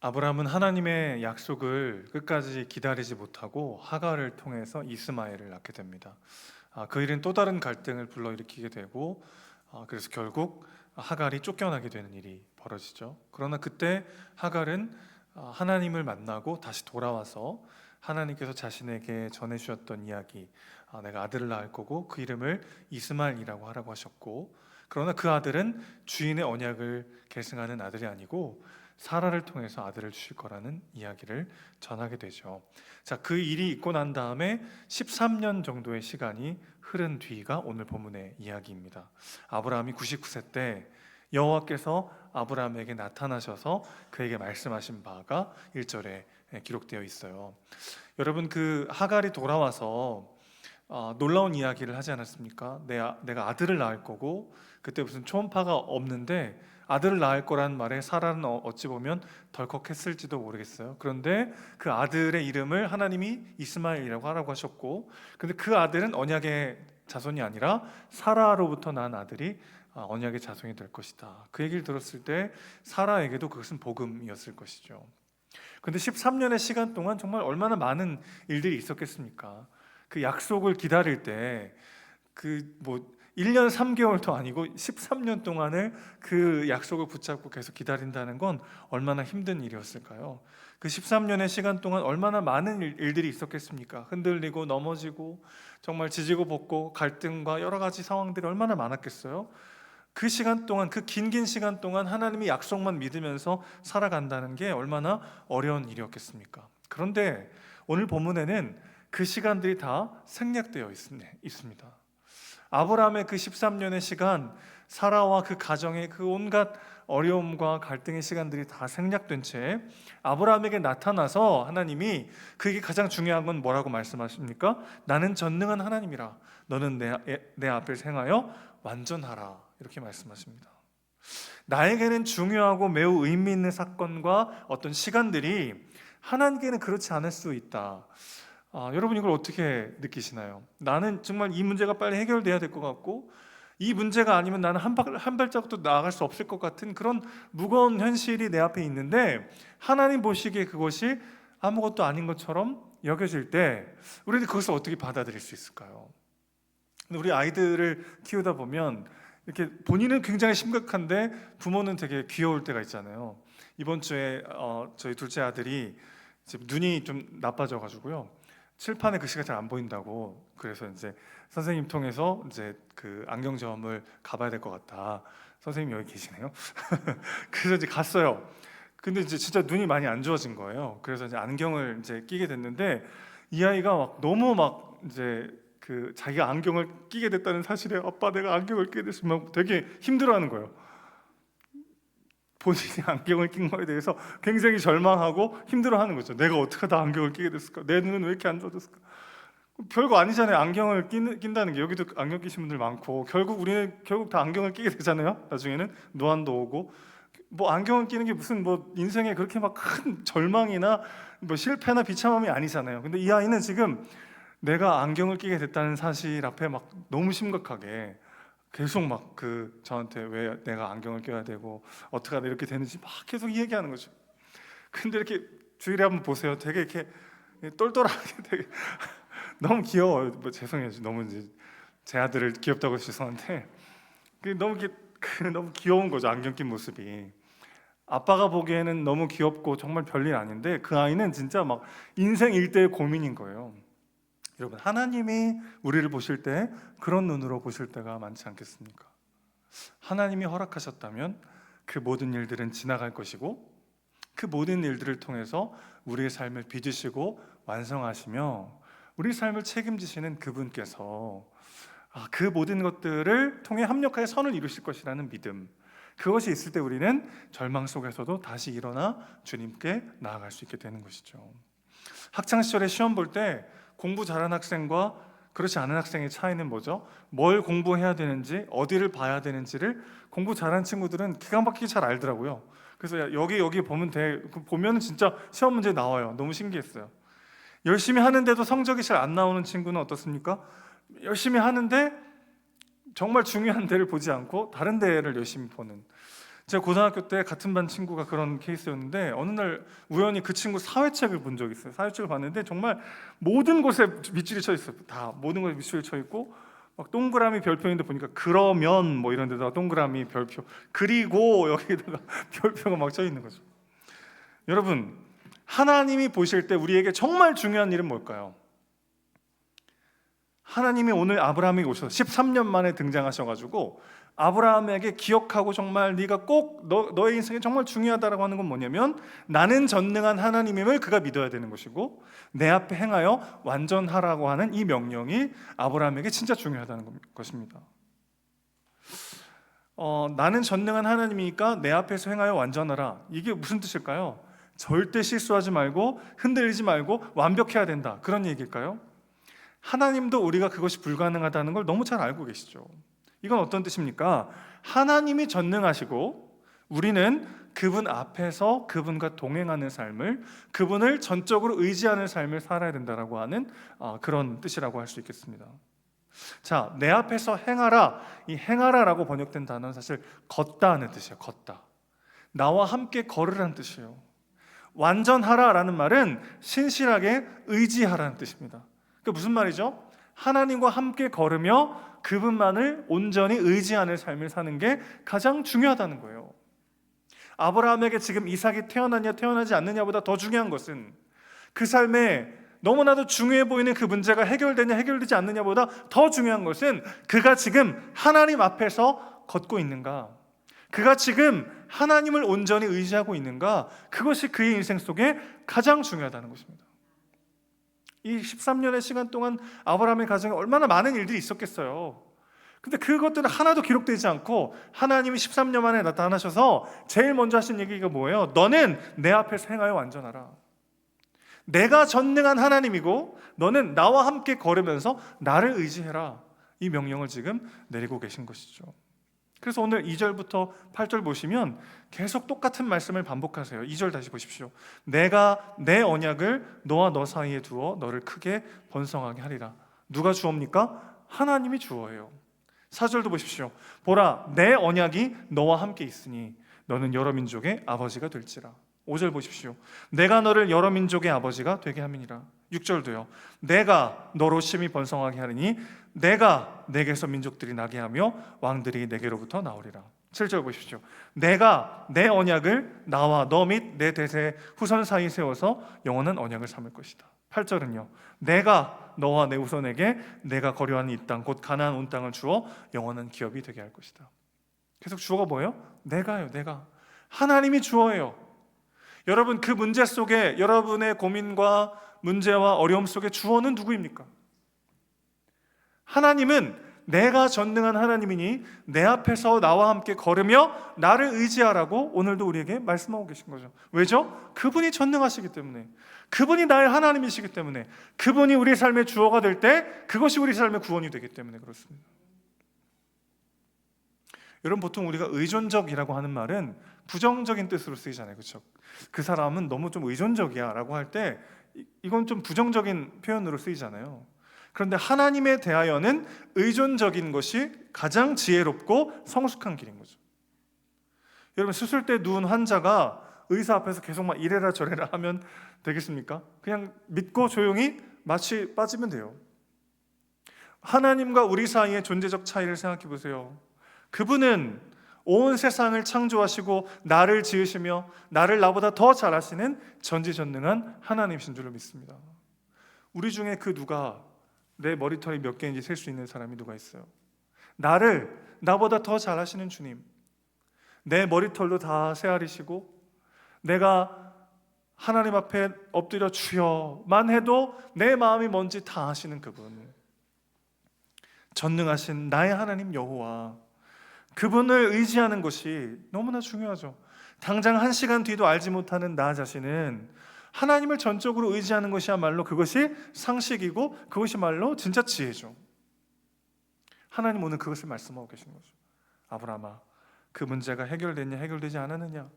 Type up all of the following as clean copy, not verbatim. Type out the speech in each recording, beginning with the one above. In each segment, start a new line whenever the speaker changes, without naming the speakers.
아브라함은 하나님의 약속을 끝까지 기다리지 못하고 하갈을 통해서 이스마엘을 낳게 됩니다. 그 일은 또 다른 갈등을 불러일으키게 되고, 그래서 결국 하갈이 쫓겨나게 되는 일이 벌어지죠. 그러나 그때 하갈은 하나님을 만나고 다시 돌아와서 하나님께서 자신에게 전해주셨던 이야기, 내가 아들을 낳을 거고 그 이름을 이스마엘이라고 하라고 하셨고, 그러나 그 아들은 주인의 언약을 계승하는 아들이 아니고 사라를 통해서 아들을 주실 거라는 이야기를 전하게 되죠. 자, 그 일이 있고 난 다음에 13년 정도의 시간이 흐른 뒤가 오늘 본문의 이야기입니다. 아브라함이 99세 때 여호와께서 아브라함에게 나타나셔서 그에게 말씀하신 바가 1절에 기록되어 있어요. 여러분, 그 하갈이 돌아와서 놀라운 이야기를 하지 않았습니까? 내가 아들을 낳을 거고, 그때 무슨 초음파가 없는데 아들을 낳을 거라는 말에 사라는 어찌 보면 덜컥했을지도 모르겠어요. 그런데 그 아들의 이름을 하나님이 이스마엘이라고 하라고 하셨고, 근데 그 아들은 언약의 자손이 아니라 사라로부터 난 아들이 언약의 자손이 될 것이다. 그 얘기를 들었을 때 사라에게도 그것은 복음이었을 것이죠. 근데 13년의 시간 동안 정말 얼마나 많은 일들이 있었겠습니까? 그 약속을 기다릴 때 그 1년 3개월도 아니고 13년 동안을 그 약속을 붙잡고 계속 기다린다는 건 얼마나 힘든 일이었을까요? 그 13년의 시간 동안 얼마나 많은 일들이 있었겠습니까? 흔들리고 넘어지고 정말 지지고 볶고 갈등과 여러 가지 상황들이 얼마나 많았겠어요? 그 시간 동안, 그 긴 시간 동안 하나님이 약속만 믿으면서 살아간다는 게 얼마나 어려운 일이었겠습니까? 그런데 오늘 본문에는 그 시간들이 다 생략되어 있습니다. 아브라함의 그 13년의 시간, 사라와 그 가정의 그 온갖 어려움과 갈등의 시간들이 다 생략된 채 아브라함에게 나타나서 하나님이, 그게 가장 중요한 건 뭐라고 말씀하십니까? 나는 전능한 하나님이라 너는 내 앞을 행하여 완전하라, 이렇게 말씀하십니다. 나에게는 중요하고 매우 의미 있는 사건과 어떤 시간들이 하나님께는 그렇지 않을 수 있다. 여러분, 이걸 어떻게 느끼시나요? 나는 정말 이 문제가 빨리 해결돼야 될 것 같고, 이 문제가 아니면 나는 한 발자국도 나아갈 수 없을 것 같은 그런 무거운 현실이 내 앞에 있는데, 하나님 보시기에 그것이 아무것도 아닌 것처럼 여겨질 때 우리는 그것을 어떻게 받아들일 수 있을까요? 우리 아이들을 키우다 보면 이렇게 본인은 굉장히 심각한데 부모는 되게 귀여울 때가 있잖아요. 이번 주에 저희 둘째 아들이 지금 눈이 좀 나빠져가지고요, 칠판에 글씨가 잘 안 보인다고, 그래서 이제 선생님 통해서 이제 그 안경점을 가봐야 될 것 같다. 선생님 여기 계시네요. 그래서 이제 갔어요. 근데 이제 진짜 눈이 많이 안 좋아진 거예요. 그래서 이제 안경을 이제 끼게 됐는데, 이 아이가 막 너무 막 이제 그 자기가 안경을 끼게 됐다는 사실에, 아빠 내가 안경을 끼게 됐으면 되게 힘들어하는 거예요. 본인이 안경을 낀 거에 대해서 굉장히 절망하고 힘들어하는 거죠. 내가 어떻게 다 안경을 끼게 됐을까? 내 눈은 왜 이렇게 안 좋아졌을까? 별거 아니잖아요. 안경을 낀다는 게. 여기도 안경 끼신 분들 많고, 우리는 다 안경을 끼게 되잖아요. 나중에는 노안도 오고. 안경을 끼는 게 무슨 인생에 그렇게 막 큰 절망이나 실패나 비참함이 아니잖아요. 근데 이 아이는 지금 내가 안경을 끼게 됐다는 사실 앞에 막 너무 심각하게 계속 막 저한테 왜 내가 안경을 껴야 되고 어떻게 하다 이렇게 되는지 막 계속 얘기하는 거죠. 근데 이렇게 주일에 한번 보세요. 되게 이렇게 똘똘하게 되게 너무 귀여워요. 죄송해요. 너무 이제 제 아들을 귀엽다고 해서 죄송한데, 너무 귀여운 거죠. 안경 낀 모습이. 아빠가 보기에는 너무 귀엽고 정말 별일 아닌데, 그 아이는 진짜 막 인생 일대의 고민인 거예요. 여러분, 하나님이 우리를 보실 때 그런 눈으로 보실 때가 많지 않겠습니까? 하나님이 허락하셨다면 그 모든 일들은 지나갈 것이고, 그 모든 일들을 통해서 우리의 삶을 빚으시고 완성하시며 우리 삶을 책임지시는 그분께서 그 모든 것들을 통해 합력하여 선을 이루실 것이라는 믿음, 그것이 있을 때 우리는 절망 속에서도 다시 일어나 주님께 나아갈 수 있게 되는 것이죠. 학창시절에 시험 볼 때 공부 잘하는 학생과 그렇지 않은 학생의 차이는 뭐죠? 뭘 공부해야 되는지, 어디를 봐야 되는지를 공부 잘하는 친구들은 기가 막히게 잘 알더라고요. 그래서 여기 보면 돼. 보면 진짜 시험 문제 나와요. 너무 신기했어요. 열심히 하는데도 성적이 잘 안 나오는 친구는 어떻습니까? 열심히 하는데 정말 중요한 데를 보지 않고 다른 데를 열심히 보는. 제가 고등학교 때 같은 반 친구가 그런 케이스였는데 어느 날 우연히 그 친구 사회책을 본 적이 있어요. 사회책을 봤는데 정말 모든 곳에 밑줄이 쳐 있어요. 다 모든 곳에 밑줄이 쳐 있고 막 동그라미 별표인데 보니까 그러면 뭐 이런 데다가 동그라미 별표 그리고 여기다가 별표가 막 쳐 있는 거죠. 여러분, 하나님이 보실 때 우리에게 정말 중요한 일은 뭘까요? 하나님이 오늘 아브라함에게 오셔서 13년 만에 등장하셔가지고 아브라함에게 기억하고 정말 네가 꼭 너의 인생에 정말 중요하다라고 하는 건 뭐냐면 나는 전능한 하나님임을 그가 믿어야 되는 것이고 내 앞에 행하여 완전하라고 하는 이 명령이 아브라함에게 진짜 중요하다는 것입니다. 나는 전능한 하나님이니까 내 앞에서 행하여 완전하라. 이게 무슨 뜻일까요? 절대 실수하지 말고 흔들리지 말고 완벽해야 된다, 그런 얘기일까요? 하나님도 우리가 그것이 불가능하다는 걸 너무 잘 알고 계시죠. 이건 어떤 뜻입니까? 하나님이 전능하시고 우리는 그분 앞에서 그분과 동행하는 삶을, 그분을 전적으로 의지하는 삶을 살아야 된다라고 하는 그런 뜻이라고 할 수 있겠습니다. 자, 내 앞에서 행하라. 이 행하라라고 번역된 단어는 사실 걷다 하는 뜻이에요. 걷다. 나와 함께 걸으라는 뜻이에요. 완전하라라는 말은 신실하게 의지하라는 뜻입니다. 그게 무슨 말이죠? 하나님과 함께 걸으며 그분만을 온전히 의지하는 삶을 사는 게 가장 중요하다는 거예요. 아브라함에게 지금 이삭이 태어나냐 태어나지 않느냐보다 더 중요한 것은 그 삶에 너무나도 중요해 보이는 그 문제가 해결되냐 해결되지 않느냐보다 더 중요한 것은 그가 지금 하나님 앞에서 걷고 있는가, 그가 지금 하나님을 온전히 의지하고 있는가, 그것이 그의 인생 속에 가장 중요하다는 것입니다. 이 13년의 시간 동안 아브라함의 가정에 얼마나 많은 일들이 있었겠어요. 근데 그것들은 하나도 기록되지 않고 하나님이 13년 만에 나타나셔서 제일 먼저 하신 얘기가 뭐예요? 너는 내 앞에서 행하여 완전하라. 내가 전능한 하나님이고 너는 나와 함께 걸으면서 나를 의지해라. 이 명령을 지금 내리고 계신 것이죠. 그래서 오늘 2절부터 8절 보시면 계속 똑같은 말씀을 반복하세요. 2절 다시 보십시오. 내가 내 언약을 너와 너 사이에 두어 너를 크게 번성하게 하리라. 누가 주옵니까? 하나님이 주어예요. 4절도 보십시오. 보라, 내 언약이 너와 함께 있으니 너는 여러 민족의 아버지가 될지라. 5절 보십시오. 내가 너를 여러 민족의 아버지가 되게 함이니라. 6절도요. 내가 너로 심히 번성하게 하리니 내가 내게서 민족들이 나게 하며 왕들이 내게로부터 나오리라. 7절 보십시오. 내가 내 언약을 나와 너 및 내 대세 후손 사이 세워서 영원한 언약을 삼을 것이다. 8절은요. 내가 너와 내 후손에게 내가 거류하는 이 땅 곧 가나안 온 땅을 주어 영원한 기업이 되게 할 것이다. 계속 주어가 뭐예요? 내가요. 내가. 하나님이 주어예요. 여러분, 그 문제 속에, 여러분의 고민과 문제와 어려움 속에 주어는 누구입니까? 하나님은 내가 전능한 하나님이니 내 앞에서 나와 함께 걸으며 나를 의지하라고 오늘도 우리에게 말씀하고 계신 거죠. 왜죠? 그분이 전능하시기 때문에, 그분이 나의 하나님이시기 때문에, 그분이 우리 삶의 주어가 될 때 그것이 우리 삶의 구원이 되기 때문에 그렇습니다. 여러분, 보통 우리가 의존적이라고 하는 말은 부정적인 뜻으로 쓰이잖아요. 그렇죠? 그 사람은 너무 좀 의존적이야 라고 할 때 이건 좀 부정적인 표현으로 쓰이잖아요. 그런데 하나님에 대하여는 의존적인 것이 가장 지혜롭고 성숙한 길인 거죠. 여러분, 수술대 누운 환자가 의사 앞에서 계속 막 이래라 저래라 하면 되겠습니까? 그냥 믿고 조용히 마취 빠지면 돼요. 하나님과 우리 사이의 존재적 차이를 생각해 보세요. 그분은 온 세상을 창조하시고 나를 지으시며 나를 나보다 더 잘 아시는 전지전능한 하나님이신 줄로 믿습니다. 우리 중에 그 누가 내 머리털이 몇 개인지 셀 수 있는 사람이 누가 있어요? 나를 나보다 더 잘 아시는 주님, 내 머리털도 다 세아리시고 내가 하나님 앞에 엎드려 주여만 해도 내 마음이 뭔지 다 아시는 그분, 전능하신 나의 하나님 여호와, 그분을 의지하는 것이 너무나 중요하죠. 당장 한 시간 뒤도 알지 못하는 나 자신은 하나님을 전적으로 의지하는 것이야말로 그것이 상식이고 그것이 말로 진짜 지혜죠. 하나님 오늘 그것을 말씀하고 계시는 거죠. 아브라함아, 그 문제가 해결됐냐 해결되지 않았느냐,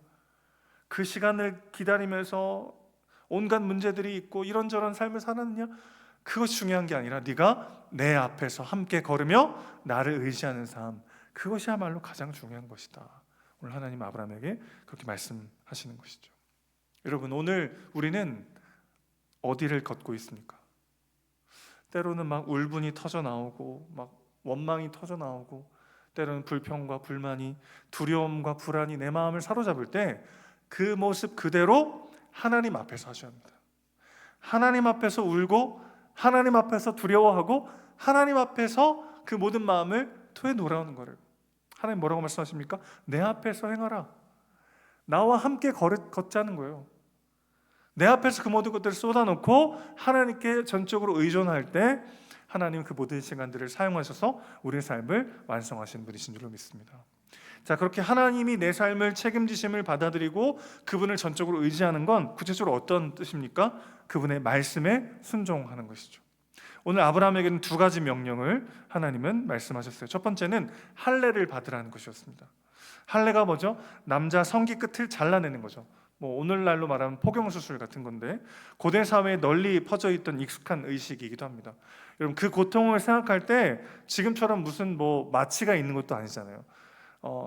그 시간을 기다리면서 온갖 문제들이 있고 이런저런 삶을 살았느냐, 그것이 중요한 게 아니라 네가 내 앞에서 함께 걸으며 나를 의지하는 삶, 그것이야말로 가장 중요한 것이다. 오늘 하나님 아브라함에게 그렇게 말씀하시는 것이죠. 여러분, 오늘 우리는 어디를 걷고 있습니까? 때로는 막 울분이 터져 나오고 막 원망이 터져 나오고 때로는 불평과 불만이, 두려움과 불안이 내 마음을 사로잡을 때 그 모습 그대로 하나님 앞에서 하셔야 합니다. 하나님 앞에서 울고 하나님 앞에서 두려워하고 하나님 앞에서 그 모든 마음을 토해 놓으라는 거를. 하나님 뭐라고 말씀하십니까? 내 앞에서 행하라. 나와 함께 걷자는 거예요. 내 앞에서 그 모든 것들을 쏟아놓고 하나님께 전적으로 의존할 때 하나님 그 모든 시간들을 사용하셔서 우리의 삶을 완성하시는 분이신 줄로 믿습니다. 자, 그렇게 하나님이 내 삶을 책임지심을 받아들이고 그분을 전적으로 의지하는 건 구체적으로 어떤 뜻입니까? 그분의 말씀에 순종하는 것이죠. 오늘 아브라함에게는 두 가지 명령을 하나님은 말씀하셨어요. 첫 번째는 할례를 받으라는 것이었습니다. 할례가 뭐죠? 남자 성기 끝을 잘라내는 거죠. 뭐 오늘날로 말하면 포경수술 같은 건데 고대 사회에 널리 퍼져 있던 익숙한 의식이기도 합니다. 여러분, 그 고통을 생각할 때 지금처럼 무슨 뭐 마취가 있는 것도 아니잖아요.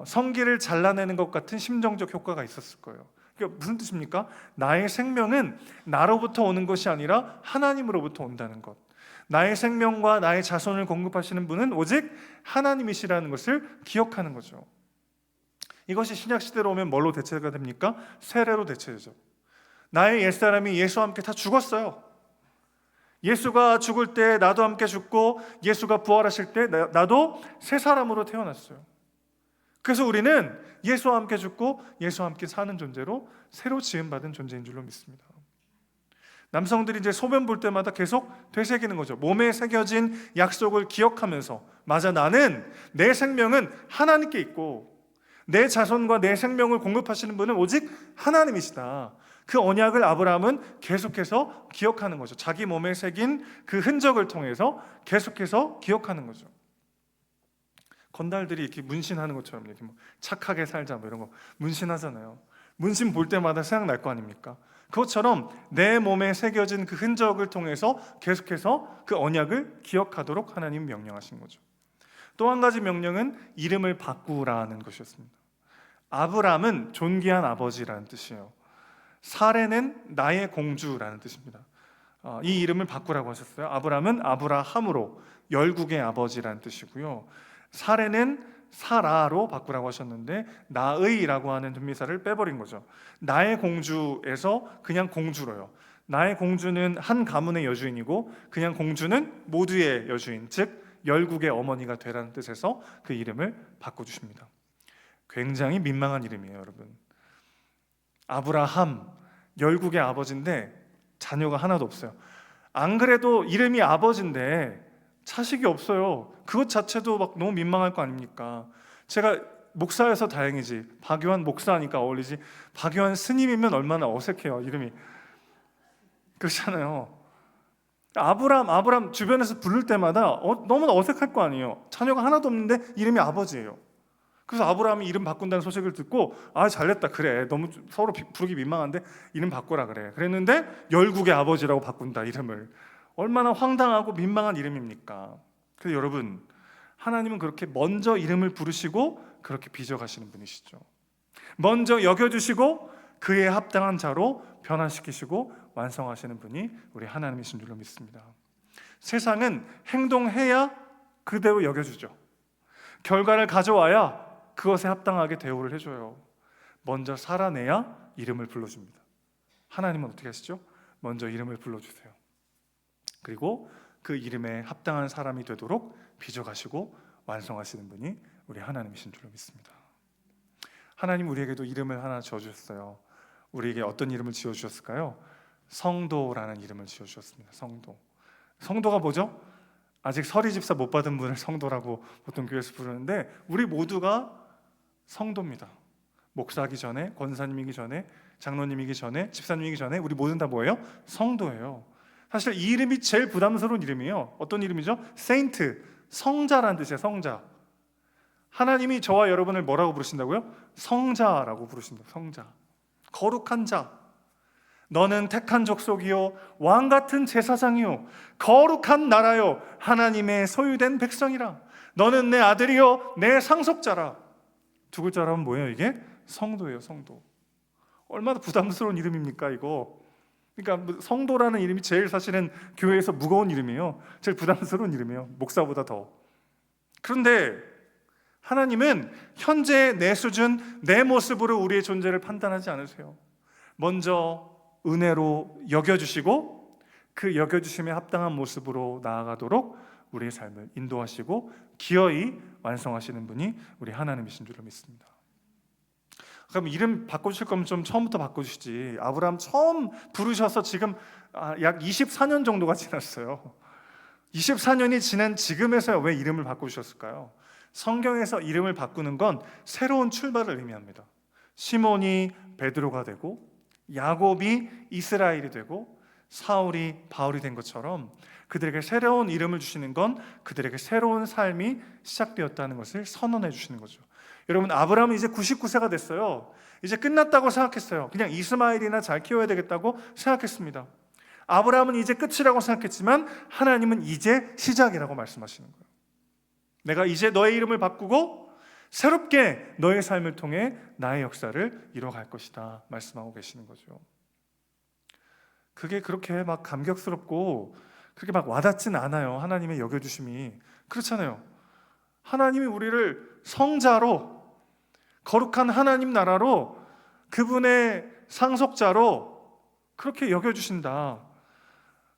성기를 잘라내는 것 같은 심정적 효과가 있었을 거예요. 그게 무슨 뜻입니까? 나의 생명은 나로부터 오는 것이 아니라 하나님으로부터 온다는 것. 나의 생명과 나의 자손을 공급하시는 분은 오직 하나님이시라는 것을 기억하는 거죠. 이것이 신약 시대로 오면 뭘로 대체가 됩니까? 세례로 대체되죠. 나의 옛사람이 예수와 함께 다 죽었어요. 예수가 죽을 때 나도 함께 죽고 예수가 부활하실 때 나도 새 사람으로 태어났어요. 그래서 우리는 예수와 함께 죽고 예수와 함께 사는 존재로 새로 지음받은 존재인 줄로 믿습니다. 남성들이 이제 소변 볼 때마다 계속 되새기는 거죠. 몸에 새겨진 약속을 기억하면서, 맞아, 나는 내 생명은 하나님께 있고 내 자손과 내 생명을 공급하시는 분은 오직 하나님이시다. 그 언약을 아브라함은 계속해서 기억하는 거죠. 자기 몸에 새긴 그 흔적을 통해서 계속해서 기억하는 거죠. 건달들이 이렇게 문신하는 것처럼 이렇게 뭐 착하게 살자 뭐 이런 거 문신하잖아요. 문신 볼 때마다 생각날 거 아닙니까? 그것처럼 내 몸에 새겨진 그 흔적을 통해서 계속해서 그 언약을 기억하도록 하나님 명령하신 거죠. 또 한 가지 명령은 이름을 바꾸라는 것이었습니다. 아브람은 존귀한 아버지라는 뜻이에요. 사레는 나의 공주라는 뜻입니다. 이 이름을 바꾸라고 하셨어요. 아브람은 아브라함으로 열국의 아버지라는 뜻이고요. 사레는 사라로 바꾸라고 하셨는데 나의라고 하는 동미사를 빼버린 거죠. 나의 공주에서 그냥 공주로요. 나의 공주는 한 가문의 여주인이고 그냥 공주는 모두의 여주인, 즉 열국의 어머니가 되라는 뜻에서 그 이름을 바꿔주십니다. 굉장히 민망한 이름이에요, 여러분. 아브라함, 열국의 아버지인데 자녀가 하나도 없어요. 안 그래도 이름이 아버지인데 자식이 없어요. 그것 자체도 막 너무 민망할 거 아닙니까? 제가 목사여서 다행이지, 박요한 목사니까 어울리지, 박요한 스님이면 얼마나 어색해요, 이름이. 그렇잖아요. 아브람 주변에서 부를 때마다 너무 어색할 거 아니에요. 자녀가 하나도 없는데 이름이 아버지예요. 그래서 아브라함이 이름 바꾼다는 소식을 듣고 잘됐다, 그래, 너무 서로 부르기 민망한데 이름 바꾸라 그래. 그랬는데 열국의 아버지라고 바꾼다, 이름을. 얼마나 황당하고 민망한 이름입니까? 그래서 여러분, 하나님은 그렇게 먼저 이름을 부르시고 그렇게 빚어가시는 분이시죠. 먼저 여겨주시고 그에 합당한 자로 변화시키시고 완성하시는 분이 우리 하나님이신 줄로 믿습니다. 세상은 행동해야 그대로 여겨주죠. 결과를 가져와야 그것에 합당하게 대우를 해줘요. 먼저 살아내야 이름을 불러줍니다. 하나님은 어떻게 하시죠? 먼저 이름을 불러주세요. 그리고 그 이름에 합당한 사람이 되도록 빚어가시고 완성하시는 분이 우리 하나님이신 줄로 믿습니다. 하나님 우리에게도 이름을 하나 지어주셨어요. 우리에게 어떤 이름을 지어주셨을까요? 성도라는 이름을 지어주셨습니다. 성도가 뭐죠? 아직 서리집사 못 받은 분을 성도라고 보통 교회에서 부르는데 우리 모두가 성도입니다. 목사이기 전에, 권사님이기 전에, 장로님이기 전에, 집사님이기 전에 우리 모두는 다 뭐예요? 성도예요. 사실 이 이름이 제일 부담스러운 이름이에요. 어떤 이름이죠? 세인트, 성자라는 뜻이에요. 성자. 하나님이 저와 여러분을 뭐라고 부르신다고요? 성자라고 부르신다. 성자. 거룩한 자. 너는 택한 족속이요 왕같은 제사장이요 거룩한 나라요 하나님의 소유된 백성이라. 너는 내 아들이요 내 상속자라. 두 글자로 하면 뭐예요? 이게 성도예요. 성도. 얼마나 부담스러운 이름입니까 이거. 그러니까 성도라는 이름이 제일 사실은 교회에서 무거운 이름이에요. 제일 부담스러운 이름이에요. 목사보다 더. 그런데 하나님은 현재 내 수준, 내 모습으로 우리의 존재를 판단하지 않으세요. 먼저 은혜로 여겨주시고 그 여겨주심에 합당한 모습으로 나아가도록 우리의 삶을 인도하시고 기어이 완성하시는 분이 우리 하나님이신 줄로 믿습니다. 그럼 이름 바꿔주실 거면 좀 처음부터 바꿔주시지. 아브라함 처음 부르셔서 지금 약 24년 정도가 지났어요. 24년이 지난 지금에서야 왜 이름을 바꿔주셨을까요? 성경에서 이름을 바꾸는 건 새로운 출발을 의미합니다. 시몬이 베드로가 되고 야곱이 이스라엘이 되고 사울이 바울이 된 것처럼 그들에게 새로운 이름을 주시는 건 그들에게 새로운 삶이 시작되었다는 것을 선언해 주시는 거죠. 여러분, 아브라함은 이제 99세가 됐어요. 이제 끝났다고 생각했어요. 그냥 이스마엘이나 잘 키워야 되겠다고 생각했습니다. 아브라함은 이제 끝이라고 생각했지만 하나님은 이제 시작이라고 말씀하시는 거예요. 내가 이제 너의 이름을 바꾸고 새롭게 너의 삶을 통해 나의 역사를 이뤄갈 것이다 말씀하고 계시는 거죠. 그게 그렇게 막 감격스럽고 그렇게 막 와닿진 않아요. 하나님의 여겨주심이. 그렇잖아요. 하나님이 우리를 성자로, 거룩한 하나님 나라로, 그분의 상속자로 그렇게 여겨주신다.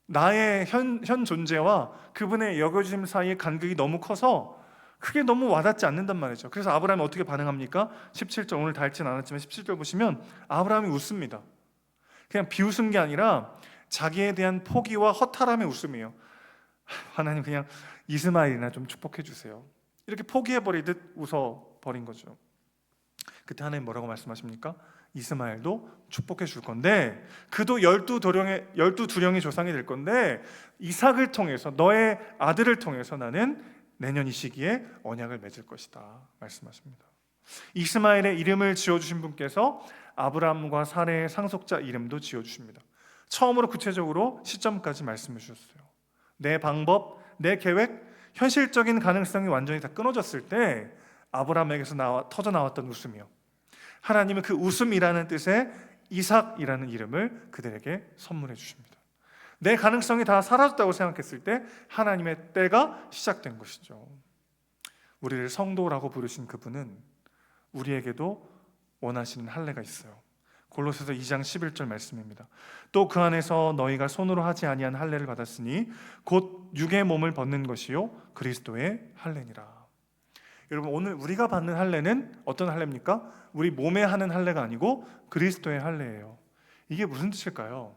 나의 현 존재와 그분의 여겨주심 사이의 간극이 너무 커서 그게 너무 와닿지 않는단 말이죠. 그래서 아브라함이 어떻게 반응합니까? 17절, 오늘 다 읽진 않았지만 17절 보시면 아브라함이 웃습니다. 그냥 비웃은 게 아니라 자기에 대한 포기와 허탈함의 웃음이에요. 하나님, 그냥 이스마엘이나 좀 축복해 주세요. 이렇게 포기해버리듯 웃어버린 거죠. 그때 하나님 뭐라고 말씀하십니까? 이스마엘도 축복해 줄 건데 그도 12두령의 조상이 될 건데 이삭을 통해서, 너의 아들을 통해서 나는 내년 이 시기에 언약을 맺을 것이다 말씀하십니다. 이스마엘의 이름을 지어주신 분께서 아브라함과 사레의 상속자 이름도 지어주십니다. 처음으로 구체적으로 시점까지 말씀해 주셨어요. 내 방법, 내 계획, 현실적인 가능성이 완전히 다 끊어졌을 때 아브라함에게서 터져 나왔던 웃음이요, 하나님은 그 웃음이라는 뜻의 이삭이라는 이름을 그들에게 선물해 주십니다. 내 가능성이 다 사라졌다고 생각했을 때 하나님의 때가 시작된 것이죠. 우리를 성도라고 부르신 그분은 우리에게도 원하시는 할례가 있어요. 골로새서 2장 11절 말씀입니다. 또 그 안에서 너희가 손으로 하지 아니한 할례를 받았으니 곧 육의 몸을 벗는 것이요 그리스도의 할례니라. 여러분, 오늘 우리가 받는 할례는 어떤 할례입니까? 우리 몸에 하는 할례가 아니고 그리스도의 할례예요. 이게 무슨 뜻일까요?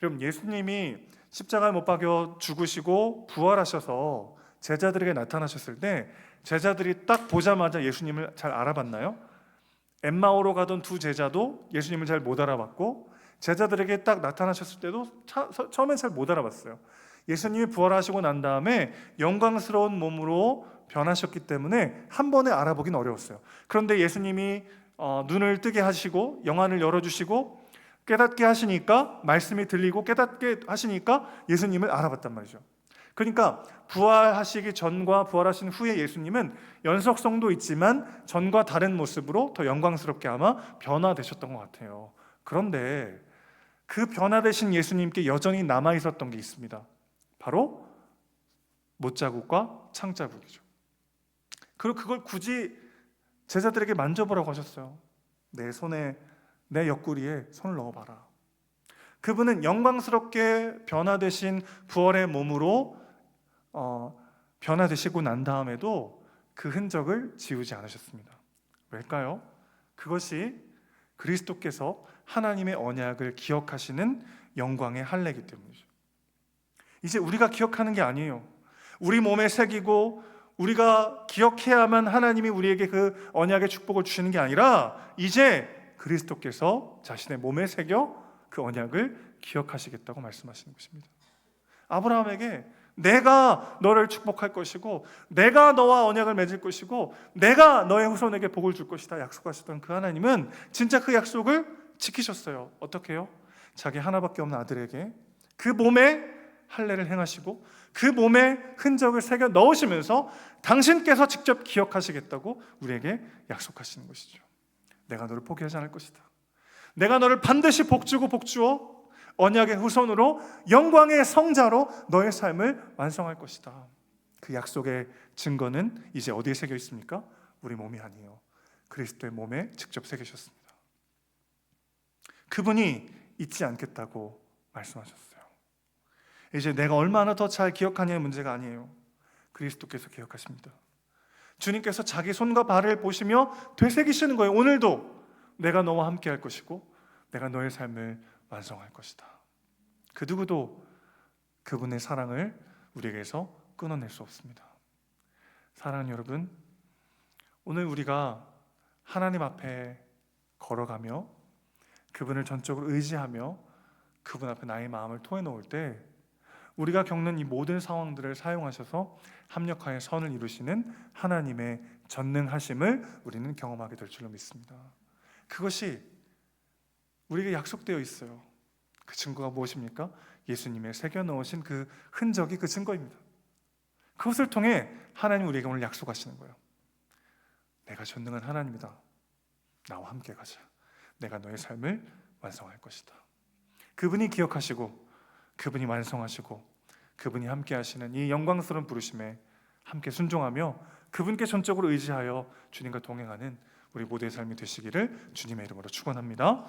여러분, 예수님이 십자가에 못 박여 죽으시고 부활하셔서 제자들에게 나타나셨을 때 제자들이 딱 보자마자 예수님을 잘 알아봤나요? 엠마오로 가던 두 제자도 예수님을 잘 못 알아봤고 제자들에게 딱 나타나셨을 때도 처음엔 잘 못 알아봤어요. 예수님이 부활하시고 난 다음에 영광스러운 몸으로 변하셨기 때문에 한 번에 알아보긴 어려웠어요. 그런데 예수님이 눈을 뜨게 하시고 영안을 열어주시고 깨닫게 하시니까, 말씀이 들리고 깨닫게 하시니까 예수님을 알아봤단 말이죠. 그러니까 부활하시기 전과 부활하신 후에 예수님은 연속성도 있지만 전과 다른 모습으로 더 영광스럽게 아마 변화되셨던 것 같아요. 그런데 그 변화되신 예수님께 여전히 남아있었던 게 있습니다. 바로 못자국과 창자국이죠. 그리고 그걸 굳이 제자들에게 만져보라고 하셨어요. 내 손에, 내 옆구리에 손을 넣어봐라. 그분은 영광스럽게 변화되신 부활의 몸으로 변화되시고 난 다음에도 그 흔적을 지우지 않으셨습니다. 왜일까요? 그것이 그리스도께서 하나님의 언약을 기억하시는 영광의 할례이기 때문이죠. 이제 우리가 기억하는 게 아니에요. 우리 몸에 새기고 우리가 기억해야만 하나님이 우리에게 그 언약의 축복을 주시는 게 아니라 이제 그리스도께서 자신의 몸에 새겨 그 언약을 기억하시겠다고 말씀하시는 것입니다. 아브라함에게 내가 너를 축복할 것이고 내가 너와 언약을 맺을 것이고 내가 너의 후손에게 복을 줄 것이다 약속하셨던 그 하나님은 진짜 그 약속을 지키셨어요. 어떻게 해요? 자기 하나밖에 없는 아들에게 그 몸에 할례를 행하시고 그 몸에 흔적을 새겨 넣으시면서 당신께서 직접 기억하시겠다고 우리에게 약속하시는 것이죠. 내가 너를 포기하지 않을 것이다. 내가 너를 반드시 복주고 복주어 언약의 후손으로 영광의 성자로 너의 삶을 완성할 것이다. 그 약속의 증거는 이제 어디에 새겨 있습니까? 우리 몸이 아니에요. 그리스도의 몸에 직접 새기셨습니다. 그분이 잊지 않겠다고 말씀하셨어요. 이제 내가 얼마나 더 잘 기억하냐의 문제가 아니에요. 그리스도께서 기억하십니다. 주님께서 자기 손과 발을 보시며 되새기시는 거예요. 오늘도 내가 너와 함께 할 것이고 내가 너의 삶을 완성할 것이다. 그 누구도 그분의 사랑을 우리에게서 끊어낼 수 없습니다. 사랑하는 여러분, 오늘 우리가 하나님 앞에 걸어가며 그분을 전적으로 의지하며 그분 앞에 나의 마음을 토해놓을 때 우리가 겪는 이 모든 상황들을 사용하셔서 합력하여 선을 이루시는 하나님의 전능하심을 우리는 경험하게 될 줄로 믿습니다. 그것이 우리에게 약속되어 있어요. 그 증거가 무엇입니까? 예수님의 새겨넣으신 그 흔적이 그 증거입니다. 그것을 통해 하나님 우리에게 오늘 약속하시는 거예요. 내가 전능한 하나님이다. 나와 함께 가자. 내가 너의 삶을 완성할 것이다. 그분이 기억하시고 그분이 완성하시고 그분이 함께 하시는 이 영광스러운 부르심에 함께 순종하며 그분께 전적으로 의지하여 주님과 동행하는 우리 모두의 삶이 되시기를 주님의 이름으로 축원합니다.